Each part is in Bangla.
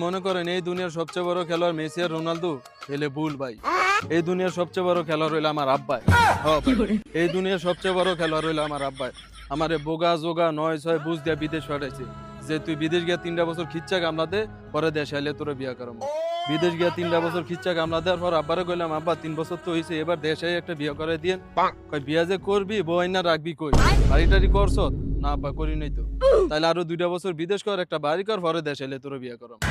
মনে করেন এই দুনিয়ার সবচেয়ে বড় খেলোয়াড় মেসি আর রোনালদো এলে ভুল ভাই। এই দুনিয়ার সবচেয়ে বড় খেলোয়াড় হইলো আমার আব্বাই। হ্যাঁ ভাই, এই দুনিয়ার সবচেয়ে বড় খেলোয়াড় হইলো আমার আব্বাই। আমারে বোগা জোগা 9-6 বুঝ দিয়া বিদেশ পাঠাইছে যে তুই বিদেশ গিয়া 3টা বছর খিচ্চা কামলা দে, পরে দেশে আইলে তোরে বিয়া করাবো। বিদেশ গিয়া 3টা বছর খিচ্চা কামলা দেওয়ার পর আব্বারে কইলাম, আব্বা 3 বছর তো হইছে, এবার দেশে একটা বিয়া করে দিয়েন। কই বিয়া যে করবি বউ আইনা রাখবি কই, বাড়ি টাড়ি করছ? না আব্বা করি নাই তো। তাইলে আরো 2টা বছর বিদেশ কর, একটা বাড়ি কর, পরে দেশে এলে তোরে বিয়া করাবো।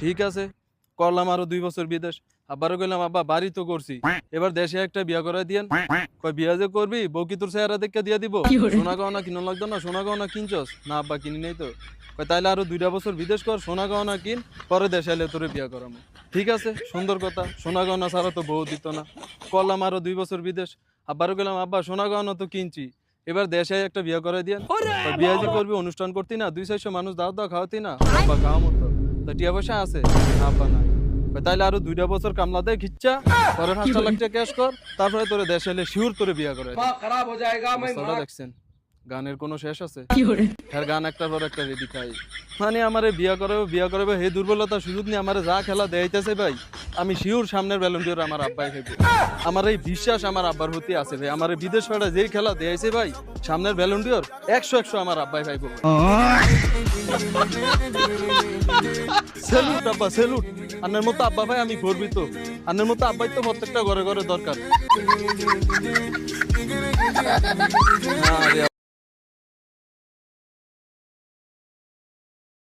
ঠিক আছে, করলাম আরো 2 বছর বিদেশ। আব্বারে কইলাম, আব্বা বাড়ি তো করছি, এবার দেশে একটা বিয়া করে দিয়েন। কই বিয়া যে করবি বউ কি তোর চেহারা দেখে দিয়া দিব? সোনা গহনা কিনো লাগতো না? সোনা গহনা কিনছস? না আব্বা কিনি নাই তো। কই তাইলে আরো 2টা বছর বিদেশ কর, সোনা গহনা কিন, পরে দেশে এলে তোরে বিয়া করাবো। ঠিক আছে, সুন্দর কথা, সোনা গহনা ছাড়া তো বউ দিত না। করলাম আরো 2 বছর বিদেশ। আব্বারে কইলাম, আব্বা সোনা গহনা তো কিনছি, এবার দেশে একটা বিয়া করে দিয়েন। বিয়া যে করবি অনুষ্ঠান করতি না, 200-400 মানুষ দাওয়াত দাও খাওয়াতি না? আব্বা খাওয়া মতো তো টিয়া পয়সা আছে? না আব্বা নাই। তাইলে আরো 2টা বছর কামলা দে খিচ্চা, পরে 5 লাখ টাকা ক্যাশ কর, তারপরে তোরে দেশে এলে শিওর তোরে বিয়া করে। खराब हो जाएगा मैं দেখছেন গানের কোনো শেষ আছে? হ্যাঁ, গান একটার পর একটা রেডি খাই। মানে আমারে বিয়া করাবে হে দুর্বলতা সুযোগ নিয়ে আমারে যা খেলা দেখাইতেছে ভাই, আমি শিওর সামনের ব্যালন ডিওর আমার আব্বাই খাইবে। আমার এই বিশ্বাস আমার আব্বার প্রতি আছে ভাই। আমার বিদেশ পাড়া যেই খেলা দেখাইছে ভাই, সামনের ব্যালন ডিওর 100 আমার আব্বাই খাইবো। সেলুট আব্বা, সেলুট। আন্নের মতো আব্বা ভাই আমি গর্বিত। আন্নের মতো আব্বাই তো প্রত্যেকটা ঘরে ঘরে দরকার।